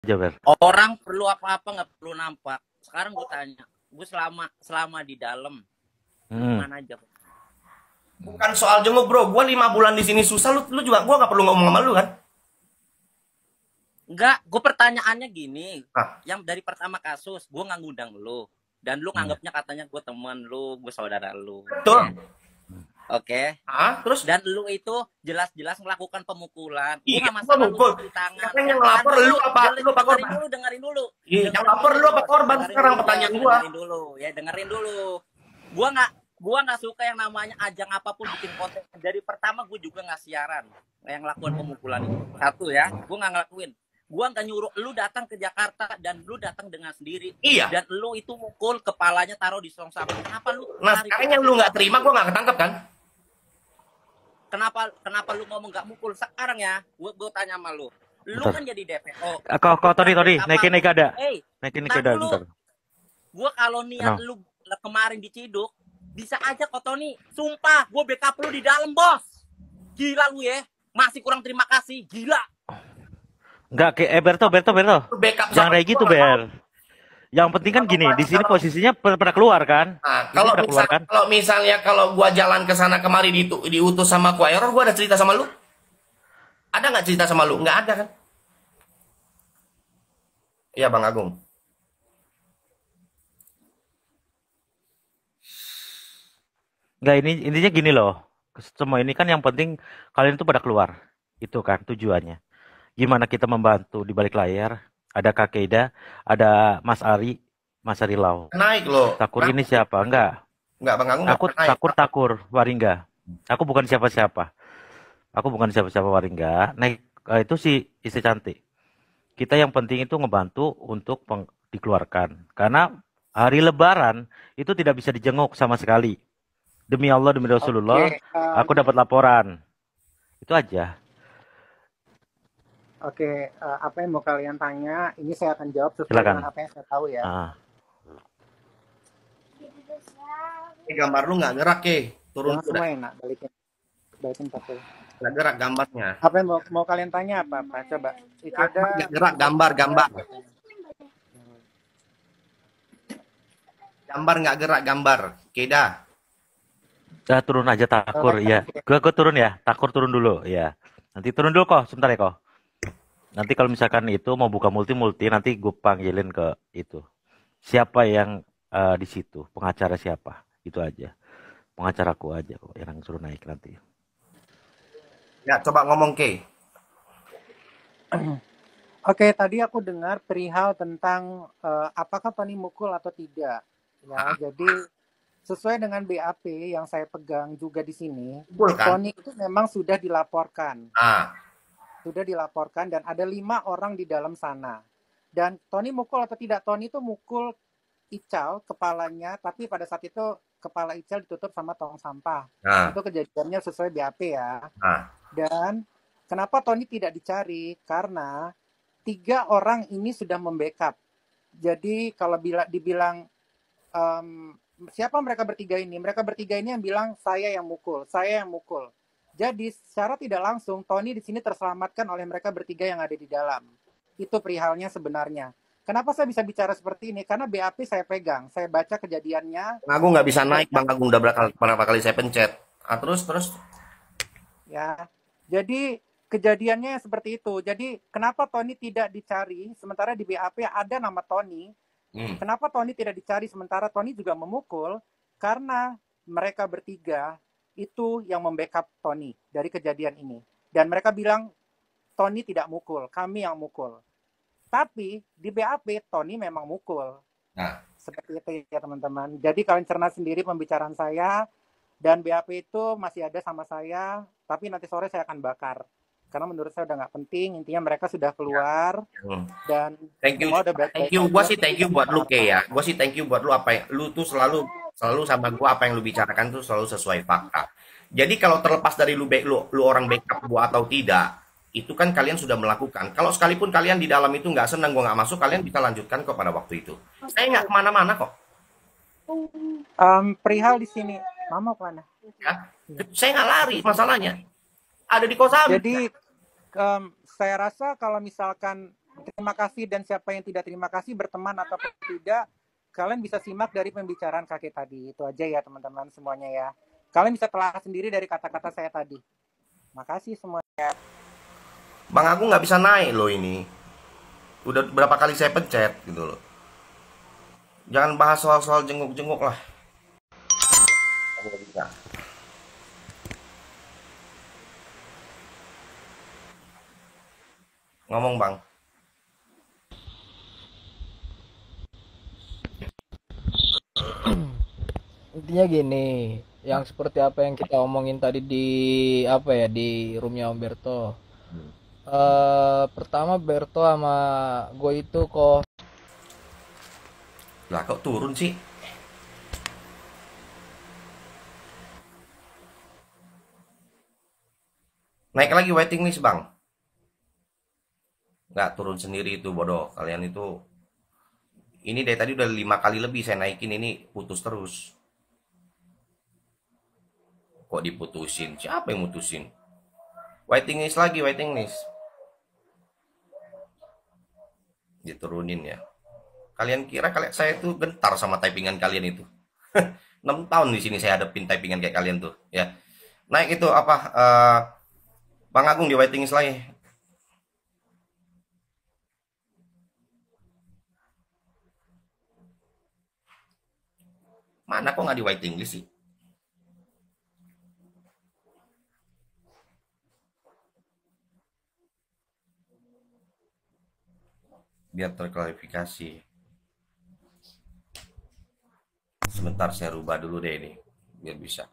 aja, Ber. Orang perlu apa-apa nggak perlu nampak. Sekarang gue tanya, gue selama di dalam, lu Hmm. kemana aja? Bukan soal jenguk bro, gua 5 bulan di sini susah, lu juga gua nggak perlu ngomong sama lu kan? Enggak, gue pertanyaannya gini, Nah, yang dari pertama kasus, gue nggak ngundang lu, dan lu Hmm. nganggapnya katanya gue teman lu, gue saudara lu, betul. ya. Oke. Ah, terus Dan lu itu jelas-jelas melakukan pemukulan. Gue iya nggak gua masalah lu mukul. cuci tangan. Siapa yang Tahan lapor, dulu, lu apa dengerin korban? dulu, dengerin dulu, Iya, yang dengerin lapor dulu lu apa bos, korban dengerin sekarang dulu pertanyaan bos, gua? dengerin dulu, ya dengerin dulu. Gua nggak suka yang namanya ajang apapun bikin konten. Dari pertama gue juga nggak siaran yang lakukan pemukulan itu. Satu ya, gue nggak ngelakuin. Gue nggak nyuruh lu datang ke Jakarta dan lu datang dengan sendiri Iya. dan lu itu mukul kepalanya taruh di tong sampah. Kenapa lu Nah sekarang yang klarifikasi lu nggak kenapa terima, gua nggak ketangkep kan? kenapa lu ngomong nggak mukul sekarang ya? Gue tanya sama lu. Lu Bentar. kan jadi DPO. Kok Tori, Kapal. naik ada. Ntar Naik ada, dulu. bentar. Gue kalau niat Kenapa? lu kemarin diciduk, bisa aja kok Tony. Sumpah, gue backup lu di dalam bos. Gila lu ya. Masih kurang terima kasih. Gila. Enggak, Berto. Lu backup Jangan sama kayak gua gitu, nggak mau. Ber. Yang penting kan gini, di sini posisinya pernah keluar kan? Nah, Di sini pernah keluar kan? kalau gua jalan ke sana kemari diutus sama Quairor, gua ada cerita sama lu? Ada nggak cerita sama lu? Nggak ada kan? Iya Bang Agung. Enggak, ini intinya gini loh. Semua ini kan yang penting kalian tuh pada keluar. Itu kan tujuannya. Gimana kita membantu di balik layar? Ada Kak Keida, ada Mas Ari, Mas Ari Lau. Naik loh. Takur ini siapa? Enggak. Nggak Bang Agung nggak Aku pernah naik. takur Waringga. Aku bukan siapa-siapa. Aku bukan siapa-siapa Waringga. Naik itu si istri cantik. Kita yang penting itu ngebantu untuk dikeluarkan. Karena hari Lebaran itu tidak bisa dijenguk sama sekali. Demi Allah, demi Rasulullah, Oke, aku dapat laporan. Itu aja. apa yang mau kalian tanya, ini saya akan jawab sesuai Silakan. dengan apa yang saya tahu ya. Ah. Ini gambar lu nggak gerak ke? Turun Jangan tuh semua dah. enak, balikin pakai. Nggak gerak gambarnya. Apa yang mau kalian tanya apa? Coba. Ikeda. Nggak gerak gambar. Gambar nggak gerak gambar. Keda. Turun aja takur, ya. Gue turun ya. Takur turun dulu, ya. Nanti turun dulu kok, sebentar ya kok. Nanti kalau misalkan itu mau buka multi, nanti gue panggilin ke itu. Siapa yang di situ? Pengacara siapa? Itu aja. Pengacaraku aja kok yang suruh naik nanti. Ya coba ngomong ke. Oke, tadi aku dengar perihal tentang apakah Tony mukul atau tidak. Ya, jadi sesuai dengan BAP yang saya pegang juga di sini, Mukul kan? Tony itu memang sudah dilaporkan. Ah. Sudah dilaporkan dan ada 5 orang di dalam sana. Dan Tony mukul atau tidak? Tony itu mukul Ical kepalanya, tapi pada saat itu kepala Ical ditutup sama tong sampah. Nah. Itu kejadiannya sesuai BAP ya. Nah. Dan kenapa Tony tidak dicari? Karena 3 orang ini sudah membackup. Jadi kalau dibilang siapa mereka bertiga ini? Mereka bertiga ini yang bilang saya yang mukul. Jadi secara tidak langsung Tony di sini terselamatkan oleh mereka bertiga yang ada di dalam. Itu perihalnya sebenarnya. Kenapa saya bisa bicara seperti ini? Karena BAP saya pegang, saya baca kejadiannya. Bang Agung nggak bisa naik, Bang Agung udah berapa kali saya pencet. Ah, terus. Ya, jadi kejadiannya seperti itu. Jadi kenapa Tony tidak dicari? Sementara di BAP ada nama Tony. Kenapa Tony tidak dicari? Sementara Tony juga memukul karena mereka bertiga itu yang membackup Tony dari kejadian ini. Dan mereka bilang Tony tidak mukul, kami yang mukul. Tapi di BAP Tony memang mukul. Nah. Seperti itu ya teman-teman. Jadi kalian cerna sendiri pembicaraan saya dan BAP itu masih ada sama saya, tapi nanti sore saya akan bakar. Karena menurut saya udah nggak penting, intinya mereka sudah keluar dan thank you. Gua sih thank you buat lu Ke ya. Gua sih thank you buat lu apa yang lu tuh selalu sama gua apa yang lu bicarakan tuh selalu sesuai fakta. Jadi kalau terlepas dari lu orang backup gua atau tidak, itu kan kalian sudah melakukan. Kalau sekalipun kalian di dalam itu nggak senang gua nggak masuk, kalian bisa lanjutkan kok pada waktu itu. Saya nggak kemana-mana kok. Perihal di sini, Mama kemana? Ya, saya nggak lari masalahnya. Ada di kosan. Jadi saya rasa kalau misalkan terima kasih dan siapa yang tidak terima kasih, berteman atau tidak, kalian bisa simak dari pembicaraan kakek tadi. Itu aja ya teman-teman semuanya ya. Kalian bisa telah sendiri dari kata-kata saya tadi. Makasih semuanya. Bang Agung nggak bisa naik loh ini. Udah berapa kali saya pencet gitu loh. Jangan bahas soal-soal jenguk-jenguk lah. Nggak bisa. Ngomong bang. Intinya gini, yang seperti apa yang kita omongin tadi di apa ya di roomnya Om Berto. Pertama Berto sama gue itu kok Lah kok turun sih? Naik lagi waiting list bang. Nggak turun sendiri itu bodoh. Kalian itu. Ini dari tadi udah 5 kali lebih saya naikin, ini putus terus. Kok diputusin? Siapa yang mutusin? Waiting list lagi, waiting list. Diturunin ya. Kalian kira saya tuh gentar sama typingan kalian itu? 6 tahun di sini saya hadapin typingan kayak kalian tuh, ya. Naik itu apa? Bang Agung di waiting list lagi. Mana kok nggak di waiting list sih? Biar terklarifikasi. Sebentar saya rubah dulu deh ini biar bisa.